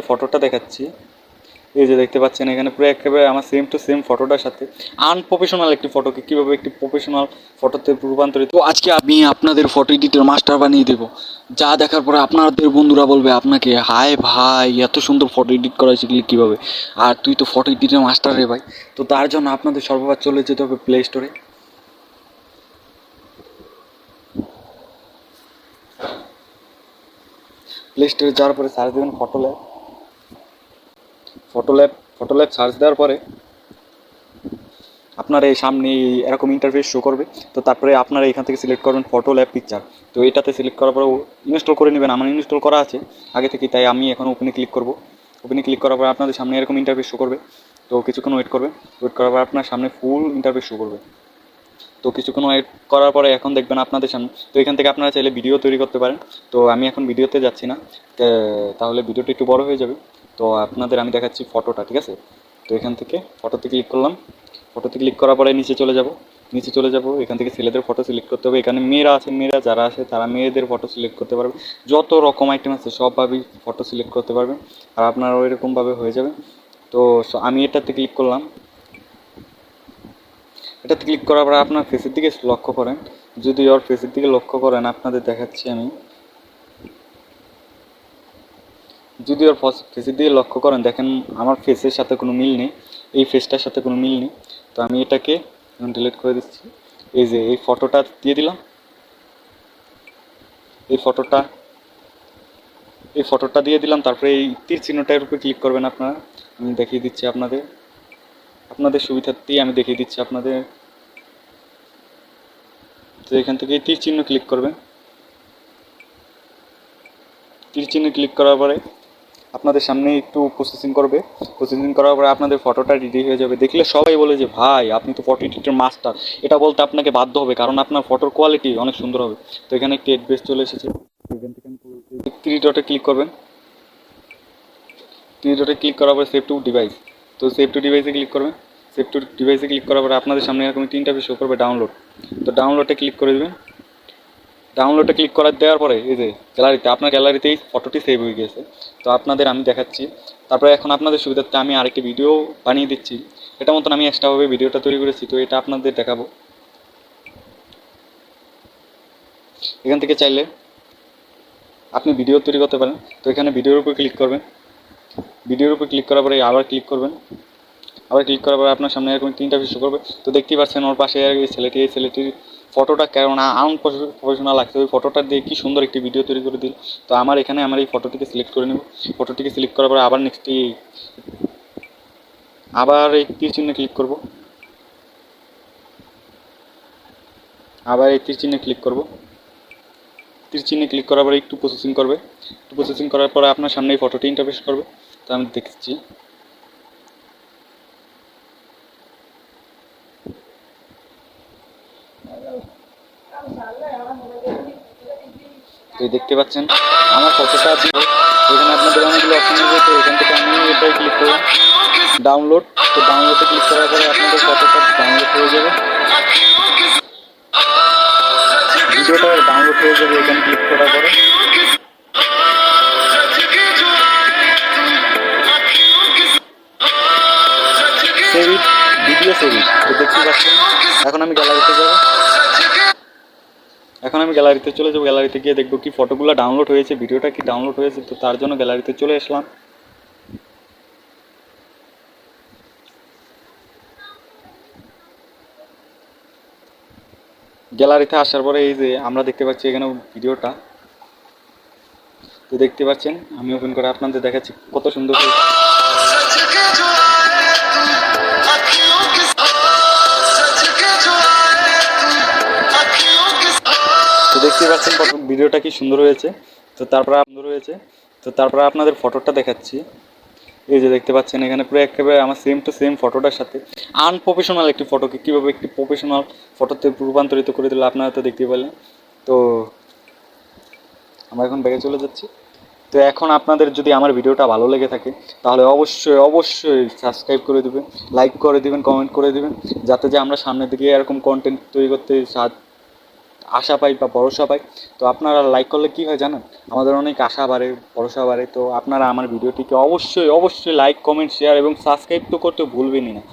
ফটোটা দেখাচ্ছি। এই যে দেখতে পাচ্ছেন এখানে পুরো একেবারে আমার সেম টু সেম ফটোটার সাথে আনপ্রফেশনাল একটি ফটোকে কীভাবে একটি প্রফেশনাল ফটোতে রূপান্তরিত, তো আজকে আমি আপনাদের ফটো এডিটের মাস্টার বানিয়ে দেবো, যা দেখার পরে আপনাদের বন্ধুরা বলবে আপনাকে, হায় ভাই এত সুন্দর ফটো এডিট করা শিখলি কীভাবে, আর তুই তো ফটো এডিটের মাস্টার রে ভাই। তো তার জন্য আপনাদের সর্ববার চলে যেতে হবে প্লে স্টোরে। প্লে স্টোরে যাওয়ার পরে সার্চ দেবেন photo lab. Photo lab search দেওয়ার পরে আপনার এই সামনে এরকম ইন্টারফেস শো করবে। তো তারপরে আপনারা এখান থেকে সিলেক্ট করবেন ফটো ল্যাব পিকচার। তো এটাতে সিলেক্ট করার পরে ইনস্টল করে নেবেন। আমার ইনস্টল করা আছে আগে থেকে, তাই আমি এখন ওপেনে ক্লিক করব। ওপেনে ক্লিক করার পরে আপনাদের সামনে এরকম ইন্টারফেস শো করবে। তো কিছুক্ষণ ওয়েট করবে। ওয়েট করার পর আপনার সামনে ফুল ইন্টারফেস শো করবে। তো কিছুক্ষণ ওয়েট করার পরে এখন দেখবেন আপনাদের সামনে, তো এখান থেকে আপনারা চাইলে ভিডিও তৈরি করতে পারেন। তো আমি এখন ভিডিওতে যাচ্ছি না, তাহলে ভিডিওটা একটু বড় হয়ে যাবে। তো আপনাদের আমি দেখাচ্ছি ফটোটা, ঠিক আছে? তো এখান থেকে ফটোতে ক্লিক করলাম। ফটোতে ক্লিক করার পরে নিচে চলে যাব। এখান থেকে ছেলেদের ফটো সিলেক্ট করতে হবে। এখানে মেয়েরা আছে, মেয়েরা যারা আছে তারা মেয়েদের ফটো সিলেক্ট করতে পারবে। যত রকম আইটেম আছে সবভাবেই ফটো সিলেক্ট করতে পারবেন, আর আপনার ওইরকমভাবে হয়ে যাবে। তো আমি এটাতে ক্লিক করলাম। এটাতে ক্লিক করার পরে আপনার ফেসের দিকে লক্ষ্য করেন। যদি ওর ফেসের দিকে লক্ষ্য করেন, আপনাদের দেখাচ্ছি আমি, যদি ওর ফেসের দিকে লক্ষ্য করেন, দেখেন আমার ফেসের সাথে কোনো মিল নেই, এই ফেসটার সাথে কোনো মিল নেই। তো আমি এটাকে ডিলিট করে দিচ্ছি। এই যে এই ফটোটা দিয়ে দিলাম, এই ফটোটা দিয়ে দিলাম। তারপরে এই তীর চিহ্নটার উপরে ক্লিক করবেন আপনারা। আমি দেখিয়ে দিচ্ছি আপনাদের সুবিধার্থেই আমি দেখিয়ে দিচ্ছি আপনাদের। তো এখান থেকে তীর চিহ্ন ক্লিক করবেন। তীর চিহ্নে ক্লিক করার পরে আপনাদের সামনে একটু প্রসেসিং করবে। প্রসেসিং করার পরে আপনাদের ফটোটা রেডি হয়ে যাবে। দেখলে সবাই বলে যে ভাই আপনি তো ফটো এডিটের মাস্টার। এটা বলতে আপনাকে বাধ্য হবে, কারণ আপনার ফটোর কোয়ালিটি অনেক সুন্দর হবে। তো এখানে একটি অ্যাড্রেস চলে এসেছে। এখান থেকে থ্রি ডটে ক্লিক করবেন। থ্রি ডটে ক্লিক করার পরে সেভ টু ডিভাইস। তো সেভ টু ডিভাইসে ক্লিক করবেন। সেভ টু ডিভাইসে ক্লিক করার পরে আপনাদের সামনে এরকম একটি ইন্টারফেস শো করবে ডাউনলোড। তো ডাউনলোডে ক্লিক করে দেবেন। ডাউনলোডে ক্লিক করার দেওয়ার পরে এই যে গ্যালারিতে, আপনার গ্যালারিতেই ফটোটি সেভ হয়ে গেছে। তো আপনাদের আমি দেখাচ্ছি। তারপরে এখন আপনাদের সুবিধার্থে আমি আরেকটি ভিডিও বানিয়ে দিচ্ছি। এটা মতন আমি এক্সট্রাভাবে ভিডিওটা তৈরি করেছি, তো এটা আপনাদের দেখাবো। এখান থেকে চাইলে আপনি ভিডিও তৈরি করতে পারেন। তো এখানে ভিডিওর উপর ক্লিক করবেন। ভিডিওর উপর ক্লিক করার পরে আবার ক্লিক করবেন। আবার ক্লিক করার পরে আপনার সামনে এরকম তিনটা ভিডিও করবে। তো দেখতেই পাচ্ছেন ওর পাশে এই ছেলেটির ফটোটা কেমন আনপ্রফেশনাল লাগছে, ওই ফটোটা দিয়ে কি সুন্দর একটি ভিডিও তৈরি করে দিল। তো আমার এখানে আমার এই ফটোটিকে সিলেক্ট করে নেব। ফটোটিকে সিলেক্ট করার পরে আবার আবার এই তীর চিহ্নে ক্লিক করব। আবার এই তীর চিহ্নে ক্লিক করব। তীর চিহ্নে ক্লিক করার পরে একটু প্রসেসিং করবে। একটু প্রসেসিং করার পরে আপনার সামনে এই ফটোটি ইন্টারফেস করবে। তো আমি দেখছি। তো দেখতে পাচ্ছেন আমার ফটোটা দিয়ে এখানে আপনাদের অনেকগুলো অপশন আছে। তো এখান থেকে আমি এটাই ক্লিক করলাম ডাউনলোড। তো ডাউনলোডে ক্লিক করার পরে আপনাদের ফটোটা ডাউনলোড হয়ে যাবে, ভিডিওটা ডাউনলোড হয়ে যাবে এখানে ক্লিক করার পরে। Save it, video save it. তো দেখতে পাচ্ছেন এখন আমি গ্যালারিতে যাব। এখন আমি গ্যালারিতে চলে যাবো। গ্যালারিতে গিয়ে দেখবো কি ফটোগুলো ডাউনলোড হয়েছে, ভিডিওটা কি ডাউনলোড হয়েছে। তো তার জন্য গ্যালারিতে চলে আসলাম। গ্যালারিতে আসার পরে এই যে আমরা দেখতে পাচ্ছি এখানে ভিডিওটা। তো দেখতে পাচ্ছেন আমি ওপেন করে আপনাদের দেখাচ্ছি কত সুন্দর। তো দেখতে পাচ্ছেন ভিডিওটা কি সুন্দর হয়েছে। তো তারপরে আপনাদের ফটোটা দেখাচ্ছি। এই যে দেখতে পাচ্ছেন এখানে পুরো একেবারে আমার সেম টু সেম ফটোটার সাথে আনপ্রফেশনাল একটি ফটোকে কীভাবে একটি প্রফেশনাল ফটোতে রূপান্তরিত করে দিল আপনারা তো দেখতে পেলেন। তো আমরা এখন ব্যাগে চলে যাচ্ছি। তো এখন আপনাদের যদি আমার ভিডিওটা ভালো লেগে থাকে তাহলে অবশ্যই সাবস্ক্রাইব করে দেবেন, লাইক করে দেবেন, কমেন্ট করে দেবেন, যাতে যে আমরা সামনের দিকে এরকম কন্টেন্ট তৈরি করতে আশা পাই বা ভরসা পাই। তো আপনারা লাইক করলে কী হয় জানেন, আমাদের অনেক আশা বাড়ে, ভরসা বাড়ে। তো আপনারা আমার ভিডিওটিকে অবশ্যই অবশ্যই লাইক, কমেন্ট, শেয়ার এবং সাবস্ক্রাইব তো করতে ভুলবেনই না।